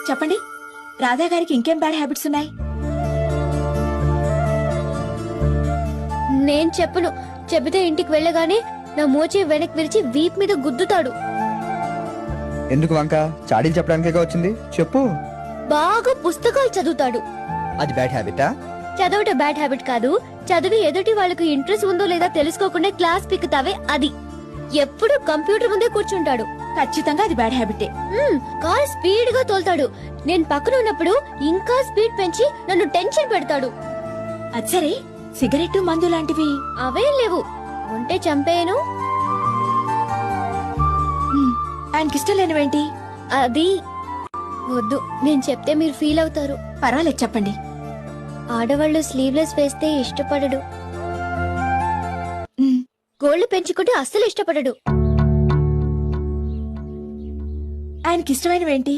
చెప్పండి, రాధా గారికి ఇంకేం బ్యాడ్ హ్యాబిట్స్ ఉన్నాయి? నేను చెప్పను. చెబితే ఇంటికి వెళ్ళగానే నా మోచే వెనక్కి విరిచి వీప్ మీద గుద్దుతాడు. ఎందుకు వంక? చాడీలు చెప్పడానికే వచ్చింది, చెప్పు. బాగా పుస్తకాలు చదువుతాడు. అది బ్యాడ్ హ్యాబిటా? చదవటం బ్యాడ్ హ్యాబిట్ కాదు. చదివి ఎదుటి వాళ్ళకు ఇంట్రెస్ట్ ఉందో లేదా తెలుసుకోకుండా క్లాస్ పిక్కుతావే అది. ఎప్పుడు కంప్యూటర్ ముందే కూర్చుంటాడు. ఖచ్చితంగా అది బ్యాడ్ హ్యాబిటే. కార్ స్పీడ్ గా తోలుతాడు. నేను పక్కన ఉన్నప్పుడు ఇంకా స్పీడ్ పెంచి నన్ను టెన్షన్ పెడతాడు. అది సరే, సిగరెట్ మందు లాంటివి అవేం లేవు. ఉంటే చంపేయను. ఆయనకిష్టం లేనివేంటి? అది వద్దు, నేను చెప్తే మీరు ఫీల్ అవుతారు. పర్వాలేదు, చెప్పండి. ఆడవాళ్ళు స్లీవ్లెస్ వేస్తే ఇష్టపడడు. గోళ్లు పెంచుకుంటే అస్సలు ఇష్టపడడు. ఆయనకిష్టమైనవేంటి?